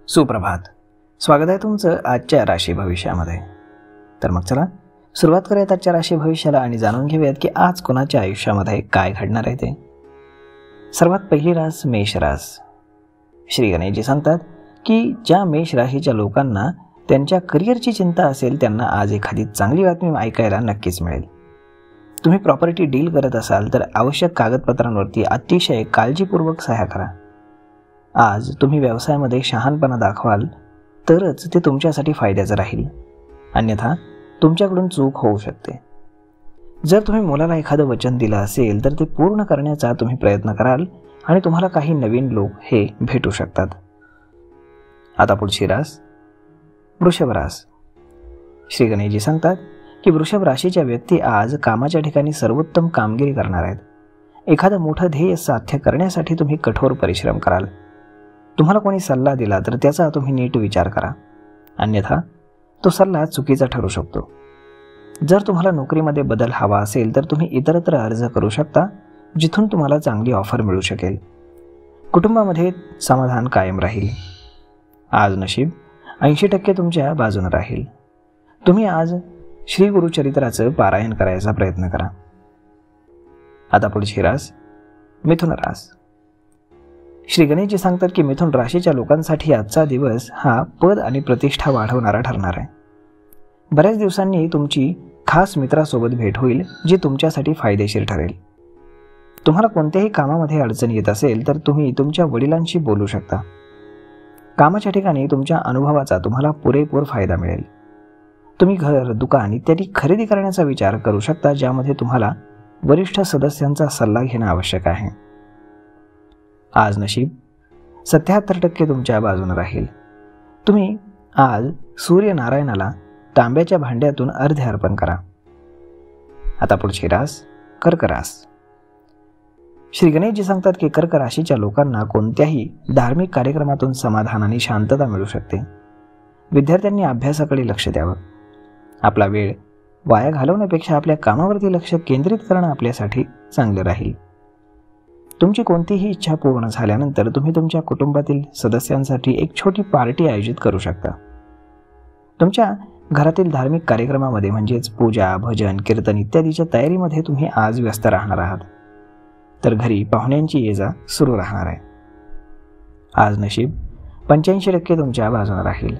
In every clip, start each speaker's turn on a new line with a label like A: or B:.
A: सुप्रभात. स्वागत आहे तुमचं आजच्या राशी भविष्यामध्ये. तर मग चला सुरुवात करूयात आजच्या राशी भविष्याला आणि जाणून घेऊयात की आज कोणाच्या आयुष्यामध्ये काय घडणार आहे ते. सर्वात पहिली रास मेष रास. श्री गणेशजी सांगतात की ज्या मेष राशीच्या लोकांना त्यांच्या करिअरची चिंता असेल त्यांना आज एखादी चांगली बातमी ऐकायला नक्कीच मिळेल. तुम्ही प्रॉपर्टी डील करत असाल तर आवश्यक कागदपत्रांवरती अतिशय काळजीपूर्वक सह्या करा. आज तुम्ही व्यवसायामध्ये शहाणपणा दाखवाल तरच ते तुमच्यासाठी फायद्याचं राहील, अन्यथा तुमच्याकडून चूक होऊ शकते. जर तुम्ही मुलाला एखादं वचन दिलं असेल तर ते पूर्ण करण्याचा तुम्ही प्रयत्न कराल आणि तुम्हाला काही नवीन लोक हे भेटू शकतात. आता पुढची रास वृषभ रास. श्री गणेशजी सांगतात की वृषभ राशीच्या व्यक्ती आज कामाच्या ठिकाणी सर्वोत्तम कामगिरी करणार आहेत. एखादं मोठं ध्येय साध्य करण्यासाठी तुम्ही कठोर परिश्रम कराल. तुम्हाला कोणी सल्ला दिला तर त्याचा तुम्ही नीट विचार करा, अन्यथा तो सल्ला चुकीचा ठरू शकतो. जर तुम्हाला नोकरीमध्ये बदल हवा असेल तर तुम्ही इतरत्र अर्ज करू शकता जिथून तुम्हाला चांगली ऑफर मिळू शकेल. कुटुंबामध्ये समाधान कायम राहील. आज नशीब 80% तुमच्या बाजूने राहील. तुम्ही आज श्री गुरुचरित्राचं पारायण करायचा प्रयत्न करा. आता पुढची रास मिथुन रास. श्री गणेशजी सांगतात की मिथुन राशीच्या लोकांसाठी आजचा दिवस हा पद आणि प्रतिष्ठा वाढवणारा ठरणार आहे. बऱ्याच दिवसांनी तुमची खास मित्रासोबत भेट होईल जी तुमच्यासाठी फायदेशीर ठरेल. तुम्हाला कोणत्याही कामामध्ये अडचण येत असेल तर तुम्ही तुमच्या वडिलांशी बोलू शकता. कामाच्या ठिकाणी तुमच्या अनुभवाचा तुम्हाला पुरेपूर फायदा मिळेल. तुम्ही घर, दुकान इत्यादी खरेदी करण्याचा विचार करू शकता ज्यामध्ये तुम्हाला वरिष्ठ सदस्यांचा सल्ला घेणं आवश्यक आहे. आज नशीब 77% तुमच्या बाजूने राहील. तुम्ही आज सूर्यनारायणाला तांब्याच्या भांड्यातून अर्घ्य अर्पण करा. आता पुढची रास कर्क रास. श्री गणेशजी सांगतात की कर्क राशीच्या लोकांना कोणत्याही धार्मिक कार्यक्रमातून समाधान आणि शांतता मिळू शकते. विद्यार्थ्यांनी अभ्यासाकडे लक्ष द्यावं. आपला वेळ वाया घालवण्यापेक्षा आपल्या कामावरती लक्ष केंद्रित करणं आपल्यासाठी चांगलं राहील. तुमची कोणतीही इच्छा पूर्ण झाल्यानंतर तुम्ही तुमच्या कुटुंबातील सदस्यांसाठी एक छोटी पार्टी आयोजित करू शकता. तुमच्या घरातील धार्मिक कार्यक्रमामध्ये म्हणजेच पूजा, भजन, कीर्तन इत्यादीच्या तयारीमध्ये तुम्ही आज व्यस्त राहणार आहात, तर घरी पाहुण्यांची ये-जा सुरू राहणार आहे. आज नशीब 85% तुमच्या बाजूने राहील.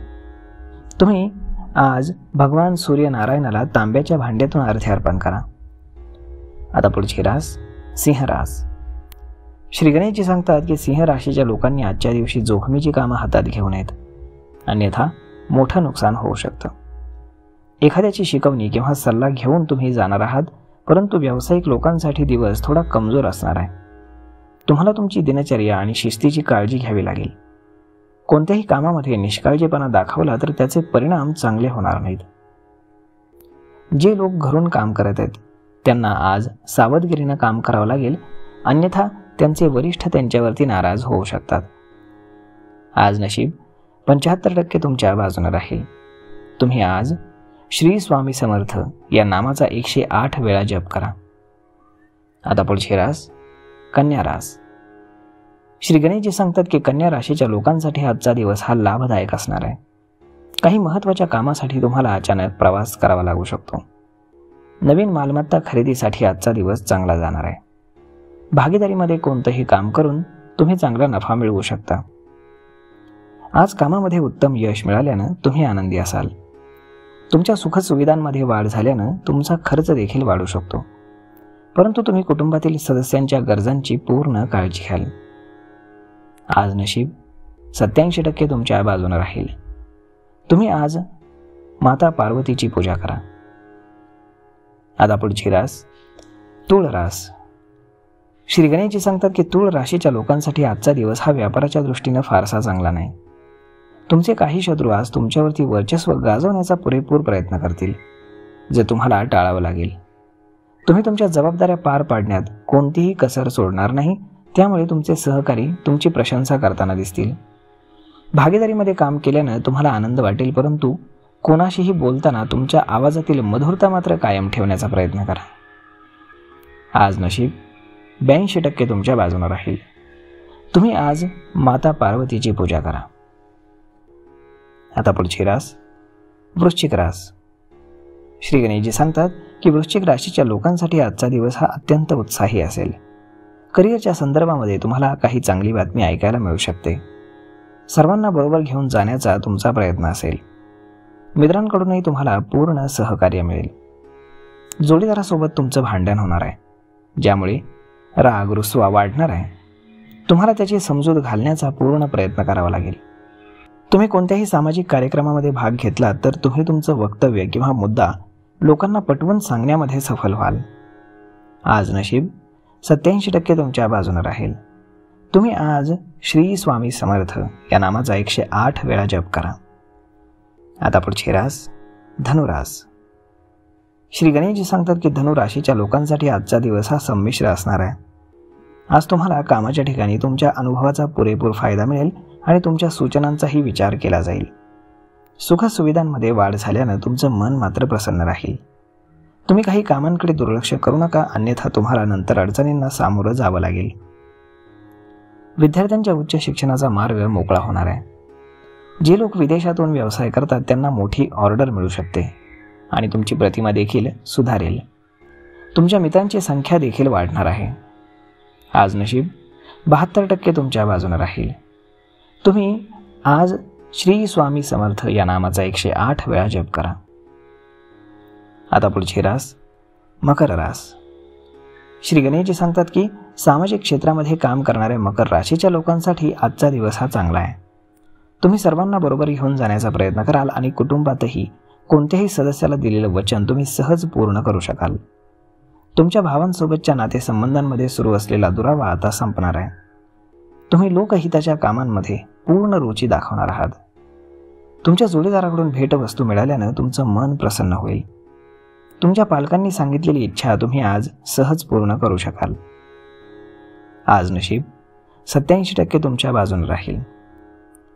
A: तुम्ही आज भगवान सूर्यनारायणाला तांब्याच्या भांड्यातून अर्घ्य अर्पण करा. आता पुढची रास सिंह रास. श्री गणेशजी सांगतात की सिंह राशीच्या लोकांनी आजच्या दिवशी जोखमीची कामं हातात घेऊ नयेत, अन्यथा मोठं नुकसान होऊ शकतं. एखाद्याची शिकवणी किंवा सल्ला घेऊन तुम्ही जाणार आहात, परंतु व्यावसायिक लोकांसाठी दिवस थोडा कमजोर असणार आहे. तुम्हाला तुमची दिनचर्या आणि शिस्तीची काळजी घ्यावी लागेल. कोणत्याही कामामध्ये निष्काळजीपणा दाखवला तर त्याचे परिणाम चांगले होणार नाहीत. जे लोक घरून काम करत आहेत त्यांना आज सावधगिरीनं काम करावं लागेल, अन्यथा त्यांचे वरिष्ठ त्यांच्यावरती नाराज होऊ शकतात. आज नशीब 75% तुमच्या बाजूने राहील. तुम्ही आज श्री स्वामी समर्थ या नामाचा 108 वेळा जप करा. आता पुढची रास कन्या रास. श्री गणेशजी सांगतात की कन्या राशीच्या लोकांसाठी आजचा दिवस हा लाभदायक असणार आहे. काही महत्त्वाच्या कामासाठी तुम्हाला अचानक प्रवास करावा लागू शकतो. नवीन मालमत्ता खरेदीसाठी आजचा दिवस चांगला जाणार आहे. भागीदारीमध्ये कोणतंही काम करून तुम्ही चांगला नफा मिळवू शकता. आज कामामध्ये उत्तम यश मिळाल्यानं तुम्ही आनंदी असाल. तुमच्या सुखसुविधांमध्ये वाढ झाल्यानं तुमचा खर्च देखील वाढू शकतो, परंतु तुम्ही कुटुंबातील सदस्यांच्या गरजांची पूर्ण काळजी घ्याल. आज नशीब 87% तुमच्या बाजूने राहील. तुम्ही आज माता पार्वतीची पूजा करा. आता पुढची रास तुळ रास. श्री गणेशजी सांगतात की तुळ राशीच्या लोकांसाठी आजचा दिवस हा व्यापाराच्या दृष्टीने फारसा चांगला नाही. तुमचे काही शत्रू आज तुमच्यावरती वर्चस्व गाजवण्याचा पुरेपूर प्रयत्न करतील, जे तुम्हाला टाळावं लागेल. तुम्ही तुमच्या जबाबदाऱ्या पार पाडण्यात कोणतीही कसर सोडणार नाही, त्यामुळे तुमचे सहकारी तुमची प्रशंसा करताना दिसतील. भागीदारीमध्ये काम केल्यानं तुम्हाला आनंद वाटेल, परंतु कोणाशीही बोलताना तुमच्या आवाजातील मधुरता मात्र कायम ठेवण्याचा प्रयत्न करा. आज नशीब 82% तुमच्या बाजूने राहील. तुम्ही आज माता पार्वतीची पूजा करा. आता पुढची रास वृश्चिक रास. श्री गणेशजी सांगतात की वृश्चिक राशीच्या लोकांसाठी आजचा दिवस हा अत्यंत उत्साही असेल. करिअरच्या संदर्भामध्ये तुम्हाला काही चांगली बातमी ऐकायला मिळू शकते. सर्वांना बरोबर घेऊन जाण्याचा तुमचा प्रयत्न असेल. मित्रांकडूनही तुम्हाला पूर्ण सहकार्य मिळेल. जोडीदारासोबत तुमचं भांडण होणार आहे, ज्यामुळे राग रुसवा वाढणार आहे. तुम्हाला त्याची समजूत घालण्याचा पूर्ण प्रयत्न करावा लागेल. तुम्ही कोणत्याही सामाजिक कार्यक्रमामध्ये भाग घेतलात तर तुम्ही तुमचं वक्तव्य किंवा मुद्दा लोकांना पटवून सांगण्यामध्ये सफल व्हाल. आज नशीब 87% तुमच्या बाजूने राहील. तुम्ही आज श्री स्वामी समर्थ या नामाचा 108 वेळा जप करा. आता पुढची रास धनुरास. श्री गणेशजी सांगतात की धनु राशीच्या लोकांसाठी आजचा दिवस हा संमिश्र असणार आहे. आज तुम्हाला कामाच्या ठिकाणी तुमच्या अनुभवाचा पुरेपूर फायदा मिळेल आणि तुमच्या सूचनांचाही विचार केला जाईल. सुखसुविधांमध्ये वाढ झाल्यानं तुमचं मन मात्र प्रसन्न राहील. तुम्ही काही कामांकडे दुर्लक्ष करू नका, अन्यथा तुम्हाला नंतर अडचणींना सामोरं जावं लागेल. विद्यार्थ्यांच्या उच्च शिक्षणाचा मार्ग मोकळा होणार आहे. जे लोक विदेशातून व्यवसाय करतात त्यांना मोठी ऑर्डर मिळू शकते आणि तुमची प्रतिमा देखील सुधारेल. तुमच्या मित्रांची संख्या देखील वाढणार आहे. आज नशीब 72% तुमच्या बाजूने राहील. तुम्ही आज श्री स्वामी समर्थ या नामाचा 108 वेळा जप करा. आता पुढची रास मकर रास. श्री गणेशजी सांगतात की सामाजिक क्षेत्रामध्ये काम करणाऱ्या मकर राशीच्या लोकांसाठी आजचा दिवस हा चांगला आहे. तुम्ही सर्वांना बरोबर घेऊन जाण्याचा प्रयत्न कराल आणि कुटुंबातही कोणत्याही सदस्याला दिलेलं वचन तुम्ही सहज पूर्ण करू शकाल. तुमच्या भावांसोबतच्या नातेसंबंधांमध्ये सुरू असलेला दुरावा आता संपणार आहे. तुम्ही लोकहिताच्या कामांमध्ये पूर्ण रुची दाखवणार आहात. तुमच्या जोडीदाराकडून भेटवस्तू मिळाल्यानं तुमचं मन प्रसन्न होईल. तुमच्या पालकांनी सांगितलेली इच्छा तुम्ही आज सहज पूर्ण करू शकाल. आज नशीब 87% तुमच्या बाजूने राहील.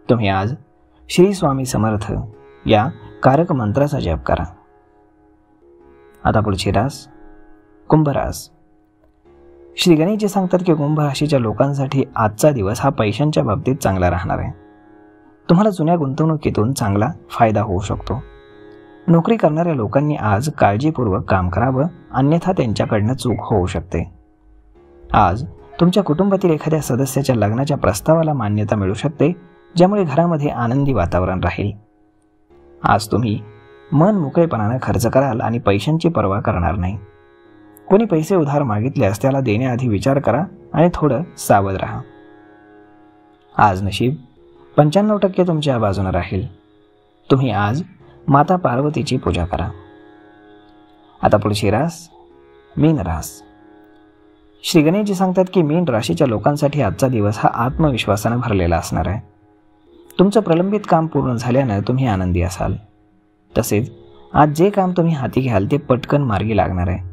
A: तुम्ही आज श्री स्वामी समर्थ या कारक मंत्राचा जप करा. आता पुढची रास कुंभ रास. श्री गणेशजी सांगतात की कुंभ राशीच्या लोकांसाठी आजचा दिवस हा पैशांच्या बाबतीत चांगला राहणार आहे. तुम्हाला जुन्या गुंतवणुकीतून चांगला फायदा होऊ शकतो. नोकरी करणाऱ्या लोकांनी आज काळजीपूर्वक काम करावं, अन्यथा त्यांच्याकडनं चूक होऊ शकते. आज तुमच्या कुटुंबातील एखाद्या सदस्याच्या लग्नाच्या प्रस्तावाला मान्यता मिळू शकते, ज्यामुळे घरामध्ये आनंदी वातावरण राहील. आज तुम्ही मन मोकळेपणाने खर्च कराल आणि पैशांची पर्वा करणार नाही. कोणी पैसे उधार मागितल्यास त्याला देण्याआधी विचार करा आणि थोडं सावध राहा. आज नशीब 95% तुमच्या बाजूने राहील. तुम्ही आज माता पार्वतीची पूजा करा. आता पुढची रास मीन रास. श्री गणेशजी सांगतात की मीन राशीच्या लोकांसाठी आजचा दिवस हा आत्मविश्वासाने भरलेला असणार आहे. तुमचं प्रलंबित काम पूर्ण झाल्यानं तुम्ही आनंदी असाल. तसेच आज जे काम तुम्ही हाती घ्याल ते पटकन मार्गी लागणार आहे.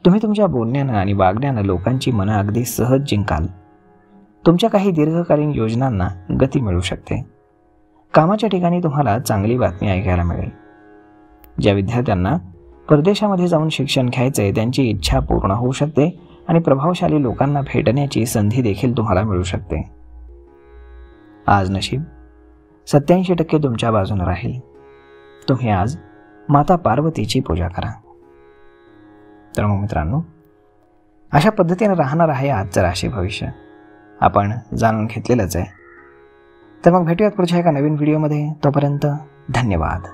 A: तुम्ही तुमच्या बोलण्यानं आणि वागण्यानं लोकांची मनं अगदी सहज जिंकाल. तुमच्या काही दीर्घकालीन योजनांना गती मिळू शकते. कामाच्या ठिकाणी तुम्हाला चांगली बातमी ऐकायला मिळेल. ज्या विद्यार्थ्यांना परदेशामध्ये जाऊन शिक्षण घ्यायचे त्यांची इच्छा पूर्ण होऊ शकते आणि प्रभावशाली लोकांना भेटण्याची संधी देखील तुम्हाला मिळू शकते. आज नशीब 87% तुमच्या बाजूने राहील. तुम्ही आज माता पार्वतीची पूजा करा. तर मग मित्रांनो, अशा पद्धतीने राहणार आहे आजचं राशी भविष्य. आपण जाणून घेतलेलंच आहे. तर मग भेटूयात पुढच्या एका नवीन व्हिडिओमध्ये. तोपर्यंत धन्यवाद.